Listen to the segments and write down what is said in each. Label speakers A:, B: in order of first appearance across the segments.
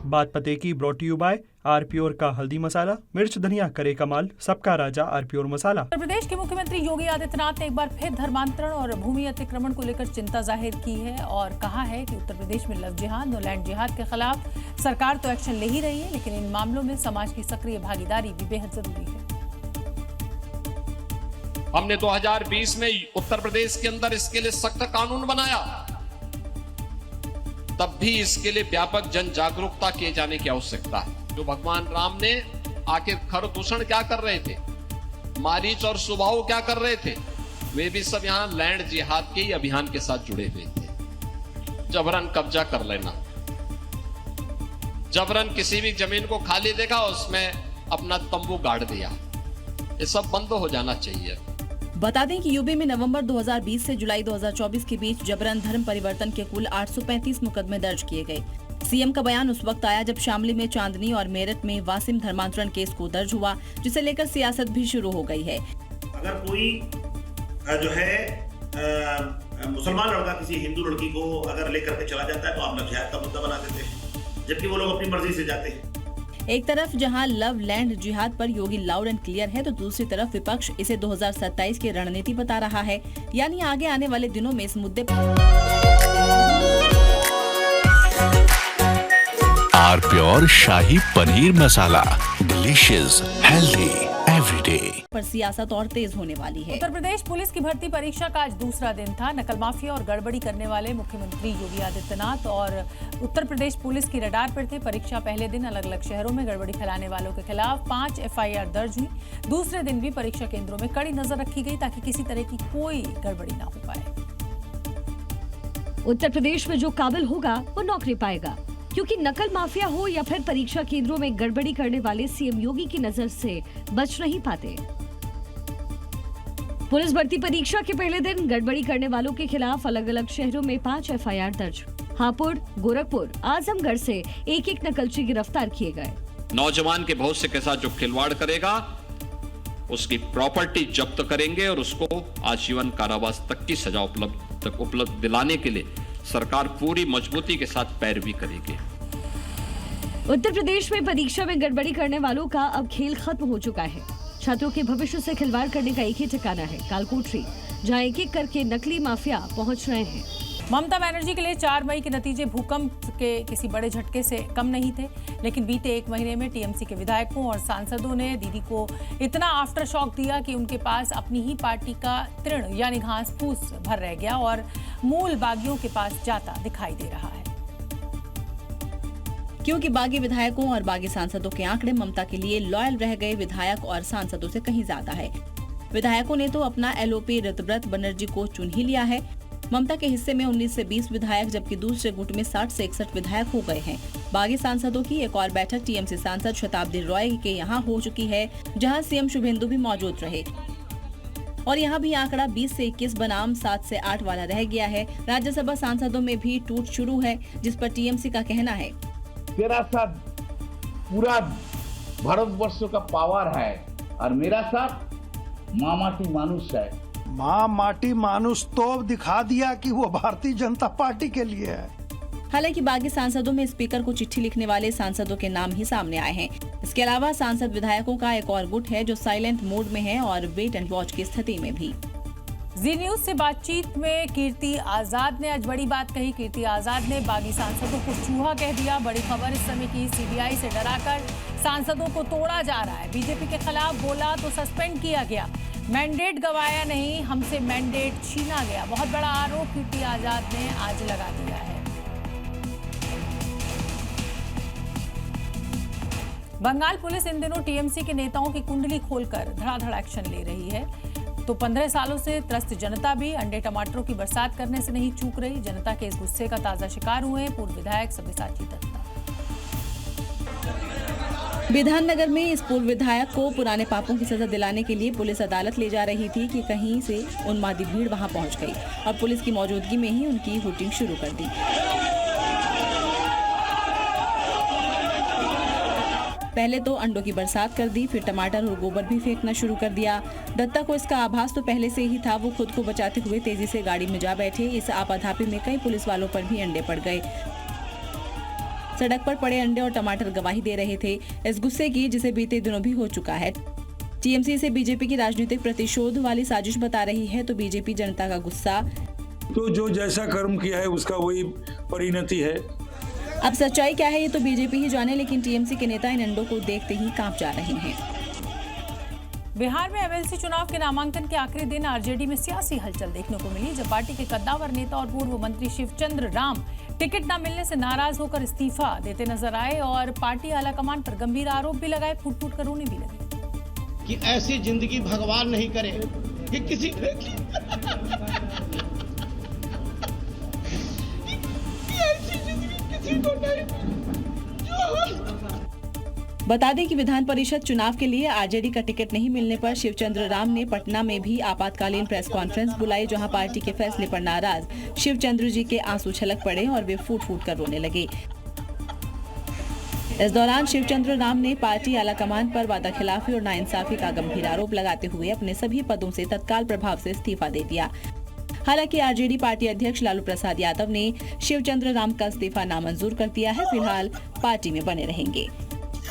A: बात पते की ब्रॉट यू बाय आरप्योर का हल्दी मसाला, मिर्च धनिया करे कमाल, सबका राजा आरप्योर मसाला।
B: उत्तर प्रदेश के मुख्यमंत्री योगी आदित्यनाथ ने एक बार फिर धर्मांतरण और भूमि अतिक्रमण को लेकर चिंता जाहिर की है और कहा है कि उत्तर प्रदेश में लव जिहाद और लैंड जिहाद के खिलाफ सरकार तो एक्शन ले ही रही है, लेकिन इन मामलों में समाज की सक्रिय भागीदारी भी बेहद जरूरी है।
C: हमने 2020 में उत्तर प्रदेश के अंदर इसके लिए सख्त कानून बनाया, तब भी इसके लिए व्यापक जन जागरूकता किए जाने की आवश्यकता है। जो भगवान राम ने आखिर खर दूषण क्या कर रहे थे, मारीच और सुबाहु क्या कर रहे थे, वे भी सब यहां लैंड जिहाद के ही अभियान के साथ जुड़े हुए थे। जबरन कब्जा कर लेना, जबरन किसी भी जमीन को खाली देखा उसमें अपना तंबू गाड़ दिया, ये सब बंद हो जाना चाहिए।
D: बता दें कि यूपी में नवंबर 2020 से जुलाई 2024 के बीच जबरन धर्म परिवर्तन के कुल 835 मुकदमे दर्ज किए गए। सीएम का बयान उस वक्त आया जब शामली में चांदनी और मेरठ में वासिम धर्मांतरण केस को दर्ज हुआ, जिसे लेकर सियासत भी शुरू हो गई है।
E: अगर कोई जो है मुसलमान लड़का किसी हिंदू लड़की को अगर लेकर के चला जाता है तो आप लव जिहाद का मुद्दा बना देते हैं, जबकि वो लोग अपनी मर्जी से जाते हैं।
D: एक तरफ जहां लव लैंड जिहाद पर योगी लाउड एंड क्लियर है, तो दूसरी तरफ विपक्ष इसे 2027 की रणनीति बता रहा है। यानी आगे आने वाले दिनों में इस मुद्दे
F: आरप्योर शाही paneer masala, delicious, healthy everyday
D: पर सियासत और तेज होने वाली है।
B: उत्तर प्रदेश पुलिस की भर्ती परीक्षा का आज दूसरा दिन था। नकल माफिया और गड़बड़ी करने वाले मुख्यमंत्री योगी आदित्यनाथ और उत्तर प्रदेश पुलिस की रडार पर थे। परीक्षा पहले दिन अलग अलग शहरों में गड़बड़ी फैलाने वालों के खिलाफ 5 FIR दर्ज हुई। दूसरे दिन भी परीक्षा केंद्रों में कड़ी नजर रखी गई ताकि किसी तरह की कोई गड़बड़ी ना हो पाए।
G: उत्तर प्रदेश में जो काबिल होगा वो नौकरी पाएगा, क्योंकि नकल माफिया हो या फिर परीक्षा केंद्रों में गड़बड़ी करने वाले सीएम योगी की नजर से बच नहीं पाते। पुलिस भर्ती परीक्षा के पहले दिन गड़बड़ी करने वालों के खिलाफ अलग अलग शहरों में 5 FIR दर्ज। हापुड़, गोरखपुर, आजमगढ़ से एक नकलची गिरफ्तार किए गए।
C: नौजवान के भविष्य के साथ जो खिलवाड़ करेगा उसकी प्रॉपर्टी जब्त करेंगे और उसको आजीवन कारावास तक की सजा उपलब्ध दिलाने के लिए सरकार पूरी मजबूती के साथ पैरवी करेगी।
G: उत्तर प्रदेश में परीक्षा में गड़बड़ी करने वालों का अब खेल खत्म हो चुका है। छात्रों के भविष्य से खिलवाड़ करने का एक ही ठिकाना है, कालकोठरी, जहां एक एक करके नकली माफिया पहुंच रहे हैं।
B: ममता बनर्जी के लिए 4 मई के नतीजे भूकंप के किसी बड़े झटके से कम नहीं थे, लेकिन बीते 1 महीने में टीएमसी के विधायकों और सांसदों ने दीदी को इतना आफ्टर शॉक दिया कि उनके पास अपनी ही पार्टी का तृण यानी घास फूस भर रह गया और मूल बागियों के पास जाता दिखाई दे रहा है।
D: क्योंकि बागी विधायकों और बागी सांसदों के आंकड़े ममता के लिए लॉयल रह गए विधायक और सांसदों से कहीं ज्यादा है। विधायकों ने तो अपना LOP ऋतव्रत बनर्जी को चुन ही लिया है। ममता के हिस्से में 19 से 20 विधायक, जबकि दूसरे गुट में 60 से 61 विधायक हो गए हैं। बागी सांसदों की एक और बैठक टीएमसी सांसद शताब्दी रॉय के यहाँ हो चुकी है, जहाँ सीएम शुभेंदु भी मौजूद रहे और यहाँ भी आंकड़ा 20 से 21 बनाम 7 से 8 वाला रह गया है। राज्यसभा सांसदों में भी टूट शुरू है, जिस पर टीएमसी का कहना है
H: तेरा साथ पूरा भारतवर्ष का पावर है और मेरा साथ मामाटी मानुष है।
I: माँ माटी मानुष तो दिखा दिया कि वो भारतीय जनता पार्टी के लिए है।
D: हालांकि बागी सांसदों में स्पीकर को चिट्ठी लिखने वाले सांसदों के नाम ही सामने आए हैं। इसके अलावा सांसद विधायकों का एक और गुट है जो साइलेंट मोड में है और वेट एंड वॉच की स्थिति में भी।
B: जी न्यूज से बातचीत में कीर्ति आजाद ने आज बड़ी बात कही। कीर्ति आजाद ने बागी सांसदों को चूहा कह दिया। बड़ी खबर इस समय की, CBI से डराकर सांसदों को तोड़ा जा रहा है। बीजेपी के खिलाफ बोला तो सस्पेंड किया गया। मैंडेट गवाया नहीं, हमसे मैंडेट छीना गया। बहुत बड़ा आरोप कीर्ति आजाद ने आज लगा दिया है। बंगाल पुलिस इन दिनों टीएमसी के नेताओं की कुंडली खोलकर धड़ाधड़ एक्शन ले रही है। तो 15 सालों से त्रस्त जनता भी अंडे टमाटरों की बरसात करने से नहीं चूक रही। जनता के इस गुस्से का ताजा शिकार हुए पूर्व विधायक सब्यसाची दत्ता।
D: विधाननगर में इस पूर्व विधायक को पुराने पापों की सजा दिलाने के लिए पुलिस अदालत ले जा रही थी कि कहीं से उन्मादी भीड़ वहां पहुंच गई और पुलिस की मौजूदगी में ही उनकी हुटिंग शुरू कर दी। पहले तो अंडों की बरसात कर दी, फिर टमाटर और गोबर भी फेंकना शुरू कर दिया। दत्ता को इसका आभास तो पहले से ही था। वो खुद को बचाते हुए तेजी से गाड़ी में जा बैठे। इस आपाधापी में कई पुलिस वालों पर भी अंडे पड़ गए। सड़क पर पड़े अंडे और टमाटर गवाही दे रहे थे। इस गुस्से की जिसे बीते दिनों भी हो चुका है। टीएमसी इसे बीजेपी की राजनीतिक प्रतिशोध वाली साजिश बता रही है तो बीजेपी जनता का गुस्सा।
J: तो जो जैसा कर्म किया है उसका वही परिणति है।
D: अब सच्चाई क्या है ये तो बीजेपी ही जाने, लेकिन टीएमसी के नेता इन अंडों को देखते ही कांप जा रहे हैं।
B: बिहार में एमएलसी चुनाव के नामांकन के आखिरी दिन आरजेडी में सियासी हलचल देखने को मिली, जब पार्टी के कद्दावर नेता और पूर्व मंत्री शिवचंद्र राम टिकट न मिलने से नाराज होकर इस्तीफा देते नजर आए और पार्टी आलाकमान पर गंभीर आरोप भी लगाए, फूट फूट कर रोने भी लगे
K: कि ऐसी जिंदगी भगवान नहीं करे कि किसी
D: बता दें कि विधान परिषद चुनाव के लिए आरजेडी का टिकट नहीं मिलने पर शिवचंद्र राम ने पटना में भी आपातकालीन प्रेस कॉन्फ्रेंस बुलाई, जहां पार्टी के फैसले पर नाराज शिवचंद्र जी के आंसू छलक पड़े और वे फूट फूट कर रोने लगे। इस दौरान शिवचंद्र राम ने पार्टी आलाकमान पर वादाखिलाफी और नाइंसाफी का गंभीर आरोप लगाते हुए अपने सभी पदों से तत्काल प्रभाव से इस्तीफा दे दिया। हालांकि आरजेडी पार्टी अध्यक्ष लालू प्रसाद यादव ने शिवचंद्र राम का इस्तीफा नामंजूर कर दिया है। फिलहाल पार्टी में बने रहेंगे।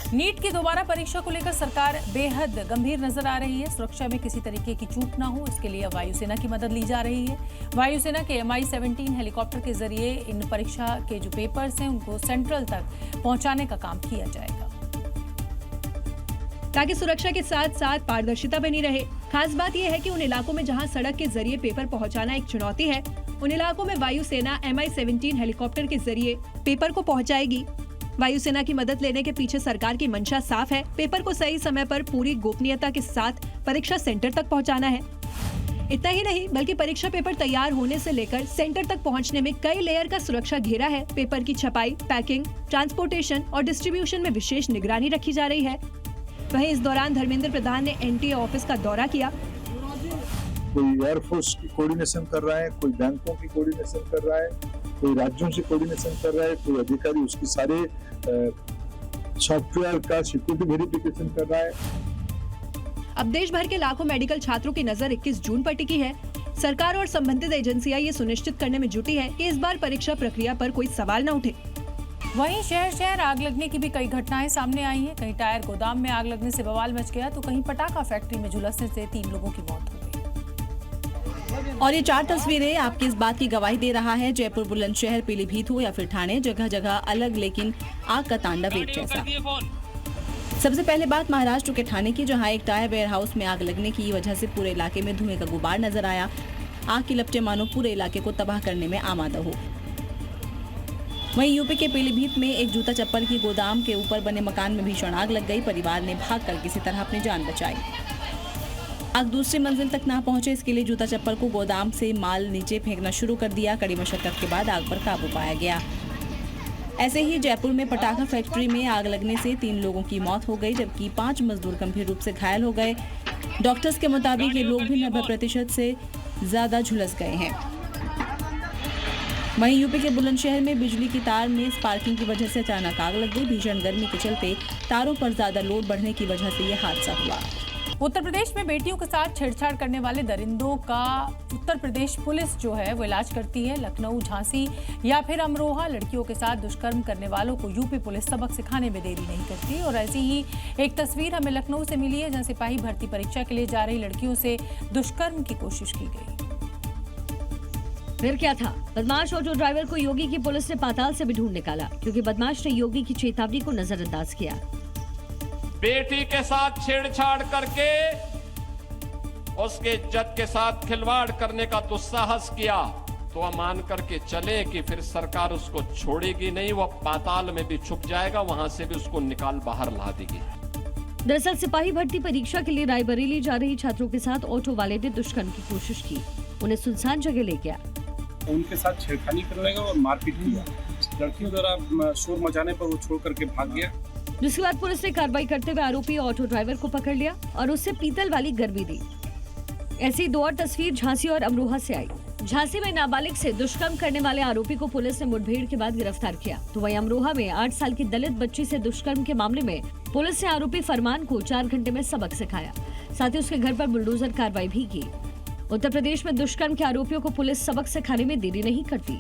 B: नीट की दोबारा परीक्षा को लेकर सरकार बेहद गंभीर नजर आ रही है। सुरक्षा में किसी तरीके की चूक न हो, इसके लिए वायुसेना की मदद ली जा रही है। वायुसेना के MI-17 हेलीकॉप्टर के जरिए इन परीक्षा के जो पेपर्स हैं उनको सेंट्रल तक पहुंचाने का काम किया जाएगा,
G: ताकि सुरक्षा के साथ साथ पारदर्शिता बनी रहे। खास बात यह है कि उन इलाकों में जहां सड़क के जरिए पेपर पहुंचाना एक चुनौती है, उन इलाकों में वायुसेना MI-17 हेलीकॉप्टर के जरिए पेपर को पहुंचाएगी। वायुसेना की मदद लेने के पीछे सरकार की मंशा साफ है। पेपर को सही समय पर पूरी गोपनीयता के साथ परीक्षा सेंटर तक पहुंचाना है। इतना ही नहीं बल्कि परीक्षा पेपर तैयार होने से लेकर सेंटर तक पहुंचने में कई लेयर का सुरक्षा घेरा है। पेपर की छपाई, पैकिंग, ट्रांसपोर्टेशन और डिस्ट्रीब्यूशन में विशेष निगरानी रखी जा रही है। वहीं इस दौरान धर्मेंद्र प्रधान ने NTA ऑफिस का दौरा किया।
J: कोई एयरफोर्स की कोऑर्डिनेशन कर रहा है, कोई बैंकों की कोऑर्डिनेशन कर रहा है, कोई राज्यों से कोऑर्डिनेशन कर रहा है, कोई अधिकारी उसकी सारे सॉफ्टवेयर का सिक्योरिटी वेरिफिकेशन कर रहा है।
G: अब देश भर के लाखों मेडिकल छात्रों की नजर 21 जून पर टिकी है। सरकार और संबंधित एजेंसियां ये सुनिश्चित करने में जुटी है कि इस बार परीक्षा प्रक्रिया पर कोई सवाल न उठे।
B: वहीं शहर शहर आग लगने की भी कई घटनाएं सामने आई हैं। कहीं टायर गोदाम में आग लगने से बवाल मच गया तो कहीं पटाखा फैक्ट्री में झुलसने से 3 लोगों की मौत हो गई।
D: और ये 4 तस्वीरें आपकी इस बात की गवाही दे रहा है, जयपुर, बुलंदशहर, पीलीभीत हो या फिर ठाणे, जगह जगह अलग लेकिन आग का तांडव एक जैसा। सबसे पहले बात महाराष्ट्र के ठाणे की, जहां एक टायर वेयर हाउस में आग लगने की वजह से पूरे इलाके में धुएं का गुबार नजर आया। आग की लपटें मानो पूरे इलाके को तबाह करने में आमादा हो। वहीं यूपी के पीलीभीत में एक जूता चप्पल की गोदाम के ऊपर बने मकान में भीषण आग लग गई। परिवार ने भागकर किसी तरह अपनी जान बचाई। आग दूसरी मंजिल तक ना पहुंचे, इसके लिए जूता चप्पल को गोदाम से माल नीचे फेंकना शुरू कर दिया। कड़ी मशक्कत के बाद आग पर काबू पाया गया। ऐसे ही जयपुर में पटाखा फैक्ट्री में आग लगने से 3 लोगों की मौत हो गई, जबकि 5 मजदूर गंभीर रूप से घायल हो गए। डॉक्टर्स के मुताबिक ये लोग भी 90% से ज्यादा झुलस गए हैं। वहीं यूपी के बुलंदशहर में बिजली की तार में स्पार्किंग की वजह से अचानक आग लग गई। भीषण गर्मी के चलते तारों पर ज्यादा लोड बढ़ने की वजह से यह हादसा हुआ।
B: उत्तर प्रदेश में बेटियों के साथ छेड़छाड़ करने वाले दरिंदों का उत्तर प्रदेश पुलिस जो है वो इलाज करती है। लखनऊ, झांसी या फिर अमरोहा लड़कियों के साथ दुष्कर्म करने वालों को यूपी पुलिस सबक सिखाने में देरी नहीं करती। और ऐसी ही एक तस्वीर हमें लखनऊ से मिली है, जहां सिपाही भर्ती परीक्षा के लिए जा रही लड़कियों से दुष्कर्म की कोशिश की गई।
G: फिर क्या था? बदमाश ऑटो ड्राइवर को योगी की पुलिस ने पाताल से भी ढूंढ निकाला, क्योंकि बदमाश ने योगी की चेतावनी को नजरअंदाज किया।
C: बेटी के साथ छेड़छाड़ करके उसके इज्जत के साथ खिलवाड़ करने का दुस्साहस किया तो हम मान करके चले कि फिर सरकार उसको छोड़ेगी नहीं, वो पाताल में भी छुप जाएगा, वहां से भी उसको निकाल बाहर ला देगी।
G: दरअसल सिपाही भर्ती परीक्षा के लिए रायबरेली जा रही छात्रों के साथ ऑटो वाले ने दुष्कर्म की कोशिश की। उन्हें सुनसान जगह ले गया,
L: उनके साथ छेड़खानी करने का और मारपीट किया। लड़कियों द्वारा शोर मचाने पर वो छोड़ करके भाग गया।
G: जिसके बाद पुलिस ने कार्रवाई करते हुए आरोपी ऑटो ड्राइवर को पकड़ लिया और उससे पीतल वाली गर्मी दी। ऐसी 2 और तस्वीर झांसी और अमरोहा से आई। झांसी में नाबालिग से दुष्कर्म करने वाले आरोपी को पुलिस ने मुठभेड़ के बाद गिरफ्तार किया, तो वहीं अमरोहा में 8 साल की दलित बच्ची से दुष्कर्म के मामले में पुलिस ने आरोपी फरमान को 4 घंटे में सबक सिखाया, साथ ही उसके घर पर बुलडोजर कार्रवाई भी की। उत्तर प्रदेश में दुष्कर्म के आरोपियों को पुलिस सबक सिखाने में देरी नहीं करती।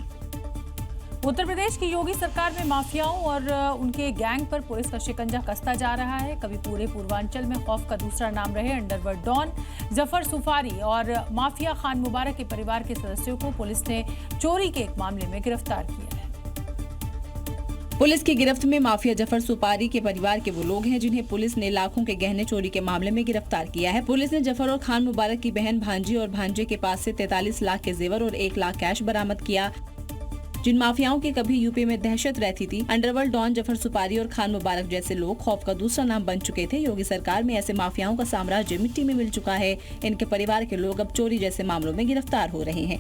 B: उत्तर प्रदेश की योगी सरकार में माफियाओं और उनके गैंग पर पुलिस का शिकंजा कसता जा रहा है। कभी पूरे पूर्वांचल में खौफ का दूसरा नाम रहे अंडरवर्ल्ड डॉन जफर सुफारी और माफिया खान मुबारक के परिवार के सदस्यों को पुलिस ने चोरी के एक मामले में गिरफ्तार किया है।
D: पुलिस की गिरफ्त में माफिया जफर सुपारी के परिवार के वो लोग हैं जिन्हें पुलिस ने लाखों के गहने चोरी के मामले में गिरफ्तार किया है। पुलिस ने जफर और खान मुबारक की बहन भांजी और भांजे के पास से 43 लाख के जेवर और 1 लाख कैश बरामद किया। जिन माफियाओं की कभी यूपी में दहशत रहती थी, अंडरवर्ल्ड डॉन जफर सुपारी और खान मुबारक जैसे लोग खौफ का दूसरा नाम बन चुके थे। योगी सरकार में ऐसे माफियाओं का साम्राज्य मिट्टी में मिल चुका है। इनके परिवार के लोग अब चोरी जैसे मामलों में गिरफ्तार हो रहे हैं।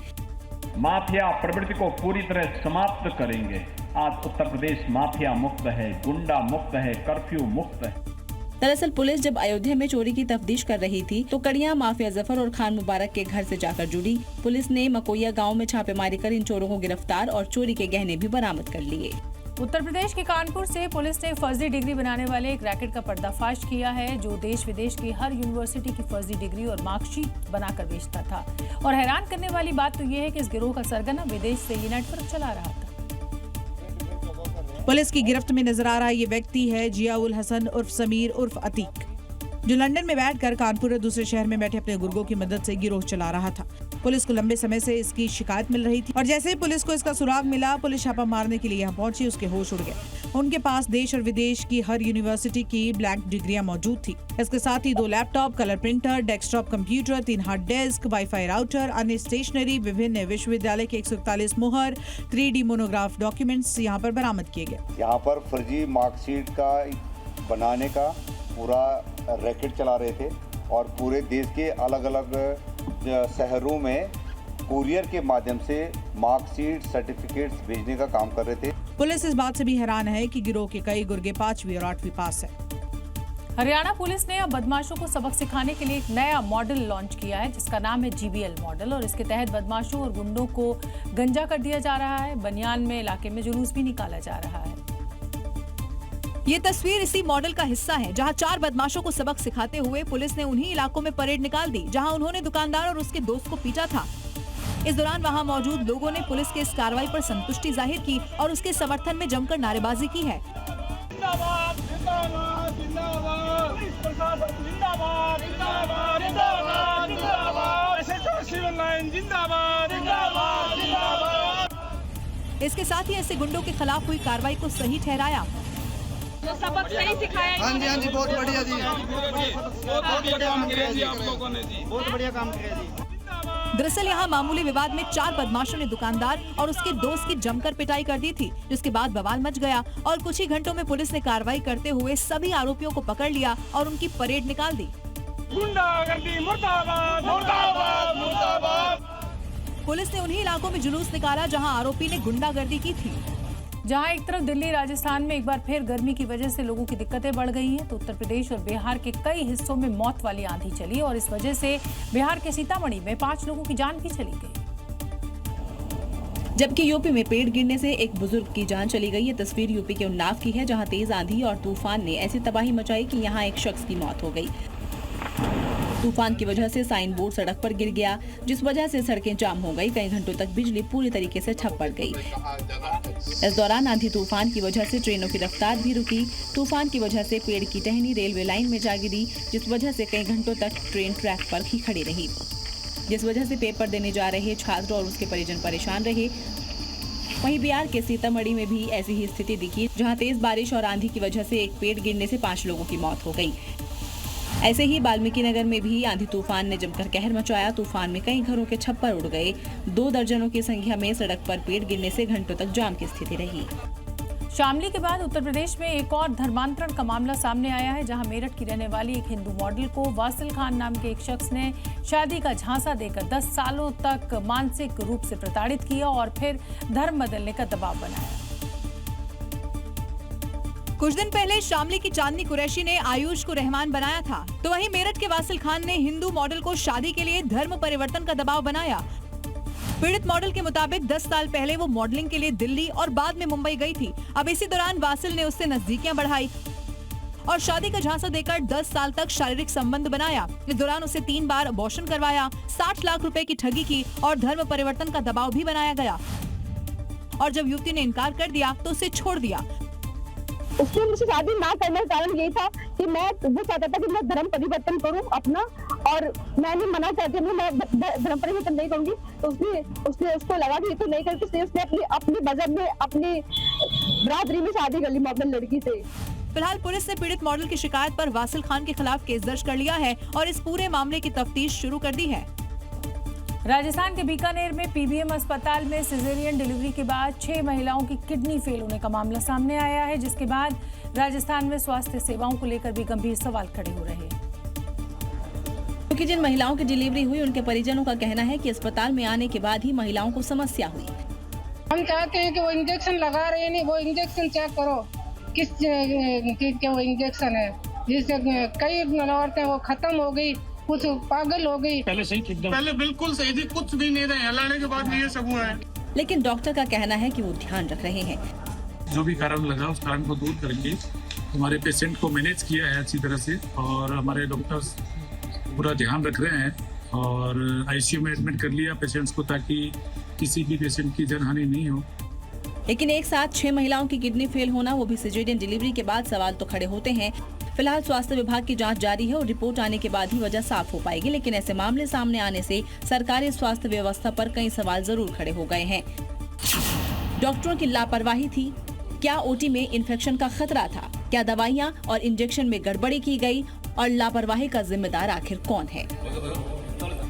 M: माफिया प्रवृत्ति को पूरी तरह समाप्त करेंगे। आज उत्तर प्रदेश माफिया मुक्त है, गुंडा मुक्त है, कर्फ्यू मुक्त है।
D: दरअसल पुलिस जब अयोध्या में चोरी की तफ्तीश कर रही थी तो कड़ियां माफिया जफर और खान मुबारक के घर से जाकर जुड़ी। पुलिस ने मकोया गांव में छापेमारी कर इन चोरों को गिरफ्तार और चोरी के गहने भी बरामद कर लिए।
B: उत्तर प्रदेश के कानपुर से पुलिस ने फर्जी डिग्री बनाने वाले एक रैकेट का पर्दाफाश किया है, जो देश विदेश की हर यूनिवर्सिटी की फर्जी डिग्री और मार्कशीट बनाकर बेचता था। और हैरान करने वाली बात तो ये है कि इस गिरोह का सरगना विदेश से ये नेटवर्क चला रहा था।
N: पुलिस की गिरफ्त में नजर आ रहा ये व्यक्ति है जियाउल हसन उर्फ समीर उर्फ अतीक, जो लंदन में बैठकर कानपुर और दूसरे शहर में बैठे अपने गुर्गों की मदद से गिरोह चला रहा था। पुलिस को लंबे समय से इसकी शिकायत मिल रही थी और जैसे ही पुलिस को इसका सुराग मिला, पुलिस छापा मारने के लिए यहाँ पहुंची। उसके होश उड़ गए। उनके पास देश और विदेश की हर यूनिवर्सिटी की ब्लैंक डिग्रियां मौजूद थी। इसके साथ ही 2 laptop, colour printer, desktop computer, 3 hard disk, wifi router, अन्य स्टेशनरी, विभिन्न विश्वविद्यालय के 141 मुहर, 3D मोनोग्राफ डॉक्यूमेंट्स यहाँ पर बरामद किए गए।
O: यहाँ पर फर्जी मार्कशीट का बनाने का पूरा रैकेट चला रहे थे और पूरे देश के अलग अलग शहरों में कुरियर के माध्यम से मार्कशीट सर्टिफिकेट्स भेजने का काम कर रहे थे।
N: पुलिस इस बात से भी हैरान है कि गिरोह के कई गुर्गे 5वीं और 8वीं पास है।
B: हरियाणा पुलिस ने अब बदमाशों को सबक सिखाने के लिए एक नया मॉडल लॉन्च किया है, जिसका नाम है GBL मॉडल। और इसके तहत बदमाशों और गुंडों को गंजा कर दिया जा रहा है। बनियान में इलाके में जुलूस भी निकाला जा रहा है।
N: ये तस्वीर इसी मॉडल का हिस्सा है, जहां 4 बदमाशों को सबक सिखाते हुए पुलिस ने उन्हीं इलाकों में परेड निकाल दी जहां उन्होंने दुकानदार और उसके दोस्त को पीटा था। इस दौरान वहां मौजूद लोगों ने पुलिस के इस कार्रवाई पर संतुष्टि जाहिर की और उसके समर्थन में जमकर नारेबाजी की है।
P: जिंदाबाद, जिंदाबाद, जिंदाबाद, पुलिस प्रशासन जिंदाबाद, जिंदाबाद, जिंदाबाद, जिंदाबाद, SHO सिविल लाइन जिंदाबाद, जिंदाबाद, जिंदाबाद।
N: इसके साथ ही ऐसे गुंडों के खिलाफ हुई कार्रवाई को सही ठहराया।
P: सबक सही सिखाया। हाँ जी, बहुत बढ़िया जी, बहुत बढ़िया काम किया जी आप लोगों ने जी, बहुत बढ़िया काम किया जी।
N: दरअसल यहाँ मामूली विवाद में 4 बदमाशों ने दुकानदार और उसके दोस्त की जमकर पिटाई कर दी थी, जिसके बाद बवाल मच गया और कुछ ही घंटों में पुलिस ने कार्रवाई करते हुए सभी आरोपियों को पकड़ लिया और उनकी परेड निकाल दी।
P: गुंडागर्दी मुर्दाबाद, मुर्दाबाद, मुर्दाबाद।
N: पुलिस ने उन्हीं इलाकों में जुलूस निकाला जहाँ आरोपी ने गुंडागर्दी की थी।
B: जहां एक तरफ दिल्ली, राजस्थान में एक बार फिर गर्मी की वजह से लोगों की दिक्कतें बढ़ गई हैं, तो उत्तर प्रदेश और बिहार के कई हिस्सों में मौत वाली आंधी चली और इस वजह से बिहार के सीतामढ़ी में 5 लोगों की जान भी चली गई।
D: जबकि यूपी में पेड़ गिरने से एक बुजुर्ग की जान चली गई। ये तस्वीर यूपी के उन्नाव की है, जहां तेज आंधी और तूफान ने ऐसी तबाही मचाई कि यहां एक शख्स की मौत हो गई। तूफान की वजह से साइन बोर्ड सड़क पर गिर गया, जिस वजह से सड़कें जाम हो गई। कई घंटों तक बिजली पूरी तरीके से ठप पड़ गई। इस दौरान आंधी तूफान की वजह से ट्रेनों की रफ्तार भी रुकी। तूफान की वजह से पेड़ की टहनी रेलवे लाइन में जा गिरी, जिस वजह से कई घंटों तक ट्रेन ट्रैक पर ही खड़ी रही, जिस वजह से पेपर देने जा रहे छात्र और उसके परिजन परेशान रहे। वहीं बिहार के सीतामढ़ी में भी ऐसी ही स्थिति दिखी, जहां तेज बारिश और आंधी की वजह से एक पेड़ गिरने से 5 लोगों की मौत हो गई। ऐसे ही वाल्मीकि नगर में भी आंधी तूफान ने जमकर कहर मचाया। तूफान में कई घरों के छप्पर उड़ गए। 2 दर्जनों की संख्या में सड़क पर पेड़ गिरने से घंटों तक जाम की स्थिति रही।
B: शामली के बाद उत्तर प्रदेश में एक और धर्मांतरण का मामला सामने आया है, जहां मेरठ की रहने वाली एक हिंदू मॉडल को वासिल खान नाम के एक शख्स ने शादी का झांसा देकर 10 सालों तक मानसिक रूप से प्रताड़ित किया और फिर धर्म बदलने का दबाव बनाया।
N: कुछ दिन पहले शामली की चांदनी कुरैशी ने आयुष को रहमान बनाया था, तो वहीं मेरठ के वासिल खान ने हिंदू मॉडल को शादी के लिए धर्म परिवर्तन का दबाव बनाया। पीड़ित मॉडल के मुताबिक 10 साल पहले वो मॉडलिंग के लिए दिल्ली और बाद में मुंबई गई थी। अब इसी दौरान वासिल ने उससे नजदीकियां बढ़ाई और शादी का झांसा देकर 10 साल तक शारीरिक संबंध बनाया। इस दौरान उसे 3 बार अबॉर्शन करवाया, 60 लाख रुपए की ठगी की और धर्म परिवर्तन का दबाव भी बनाया गया। और जब युवती ने इनकार कर दिया तो उसे छोड़ दिया।
Q: उसने मुझसे शादी ना करने का कारण यही था कि मैं वो चाहता था कि मैं धर्म परिवर्तन करूं अपना, और मैंने मना कर दिया, मैं धर्म परिवर्तन नहीं करूंगी। तो उसने उसको लगा कि ये तो नहीं करती, इसलिए उसने अपने मजहब में अपनी बरादरी में शादी कर ली अपनी लड़की से।
N: फिलहाल पुलिस ने पीड़ित मॉडल की शिकायत पर वासिल खान के खिलाफ केस दर्ज कर लिया है और इस पूरे मामले की तफ्तीश शुरू कर दी है।
B: राजस्थान के बीकानेर में पीबीएम अस्पताल में सिजेरियन डिलीवरी के बाद 6 महिलाओं की किडनी फेल होने का मामला सामने आया है, जिसके बाद राजस्थान में स्वास्थ्य सेवाओं को लेकर भी गंभीर सवाल खड़े हो रहे हैं।
D: क्योंकि जिन महिलाओं की डिलीवरी हुई उनके परिजनों का कहना है कि अस्पताल में आने के बाद ही महिलाओं को समस्या हुई।
R: हम चाहते हैं कि वो इंजेक्शन लगा रहे हैं, नहीं वो इंजेक्शन चेक करो किस चीज के वो इंजेक्शन है, जिससे कई औरतें वो खत्म हो गई, कुछ पागल हो गई।
L: पहले सही थी, पहले बिल्कुल सही थी, कुछ भी नहीं रहे, हलाने के बाद ये सब हुआ है।
D: लेकिन डॉक्टर का कहना है कि वो ध्यान रख रहे हैं।
L: जो भी कारण लगा उस कारण को दूर करके हमारे पेशेंट को मैनेज किया है अच्छी तरह से, और हमारे डॉक्टर्स पूरा ध्यान रख रहे हैं और आईसीयू में एडमिट कर लिया पेशेंट्स को, ताकि किसी भी पेशेंट की जनहानि नहीं हो।
D: लेकिन एक साथ 6 महिलाओं की किडनी फेल होना, वो भी सिजेरियन डिलीवरी के बाद, सवाल तो खड़े होते हैं। फिलहाल स्वास्थ्य विभाग की जांच जारी है और रिपोर्ट आने के बाद ही वजह साफ हो पाएगी। लेकिन ऐसे मामले सामने आने से सरकारी स्वास्थ्य व्यवस्था पर कई सवाल जरूर खड़े हो गए हैं। डॉक्टरों की लापरवाही थी? क्या ओटी में इन्फेक्शन का खतरा था? क्या दवाइयां और इंजेक्शन में गड़बड़ी की गई? और लापरवाही का जिम्मेदार आखिर कौन है?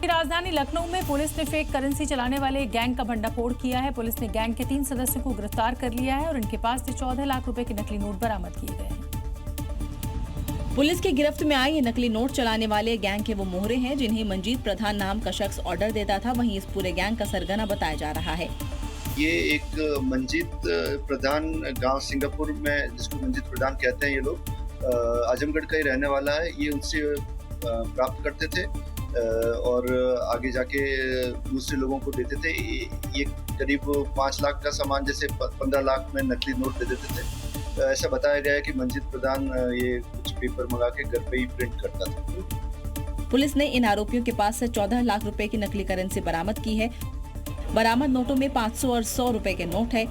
B: राजधानी लखनऊ में पुलिस ने फेक करेंसी चलाने वाले एक गैंग का भंडाफोड़ किया है। पुलिस ने गैंग के 3 सदस्यों को गिरफ्तार कर लिया है और इनके पास से 14 लाख रुपए के नकली नोट बरामद किए गए हैं।
D: पुलिस की गिरफ्त में आए ये नकली नोट चलाने वाले गैंग के वो मोहरे हैं जिन्हें मंजीत प्रधान नाम का शख्स ऑर्डर देता था। वहीं इस पूरे गैंग का सरगना बताया जा रहा है।
S: ये एक मंजीत प्रधान गांव सिंगापुर में, जिसको मंजीत प्रधान कहते हैं ये लोग, आजमगढ़ का ही रहने वाला है। ये उनसे प्राप्त करते थे और आगे जाके दूसरे लोगों को देते थे। ये करीब 5 लाख का सामान जैसे 15 लाख में नकली नोट दे देते थे। ऐसा बताया गया है कि मंजीत प्रधान ये कुछ पेपर मंगा के घर पे ही प्रिंट करता था।
D: पुलिस ने इन आरोपियों के पास से 14 लाख रुपए की नकली करेंसी बरामद की है। बरामद नोटों में 500 और 100 रुपए के नोट है।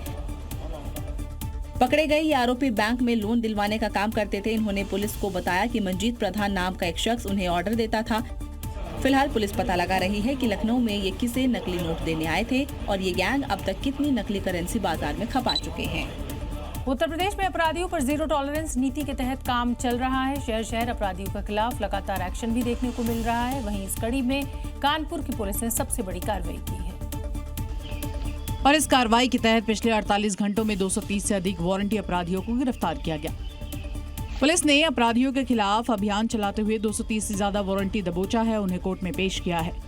D: पकड़े गए ये आरोपी बैंक में लोन दिलवाने का काम करते थे। इन्होंने पुलिस को बताया कि मंजीत प्रधान नाम का एक शख्स उन्हें ऑर्डर देता था। फिलहाल पुलिस पता लगा रही है कि लखनऊ में ये किसे नकली नोट देने आए थे और ये गैंग अब तक कितनी नकली करेंसी बाजार में खपा चुके हैं।
B: उत्तर प्रदेश में अपराधियों पर जीरो टॉलरेंस नीति के तहत काम चल रहा है। शहर शहर अपराधियों के खिलाफ लगातार एक्शन भी देखने को मिल रहा है। वहीं इस कड़ी में कानपुर की पुलिस ने सबसे बड़ी कार्रवाई की है
N: और इस कार्रवाई के तहत पिछले 48 घंटों में 230 से अधिक वारंटी अपराधियों को गिरफ्तार किया गया। पुलिस ने अपराधियों के खिलाफ अभियान चलाते हुए 230 से ज्यादा वारंटी दबोचा है, उन्हें कोर्ट में पेश किया है।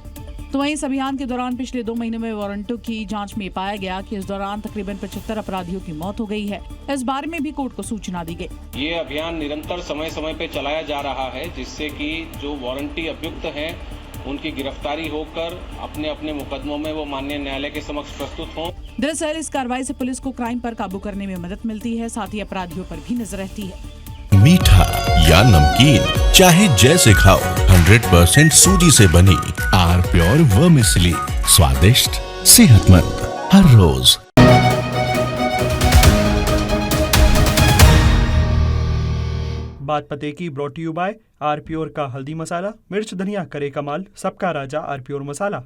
N: तो वहीं इस अभियान के दौरान पिछले 2 महीनों में वारंटों की जांच में पाया गया कि इस दौरान तकरीबन 75 अपराधियों की मौत हो गई है। इस बारे में भी कोर्ट को सूचना दी गई।
T: ये अभियान निरंतर समय समय पे चलाया जा रहा है, जिससे कि जो वारंटी अभियुक्त हैं उनकी गिरफ्तारी होकर अपने अपने मुकदमों में वो माननीय न्यायालय के समक्ष प्रस्तुत हों।
N: दरअसल इस कार्रवाई से पुलिस को क्राइम पर काबू करने में मदद मिलती है, साथ ही अपराधियों पर भी नजर रहती है।
F: मीठा या नमकीन, चाहे जैसे खाओ, 100% सूजी से बनी आर प्योर वर्मिसेली, स्वादिष्ट, सेहतमंद हर रोज।
A: बात पते की brought you by R Pure का हल्दी मसाला, मिर्च धनिया करे कमाल, सबका राजा आर प्योर मसाला।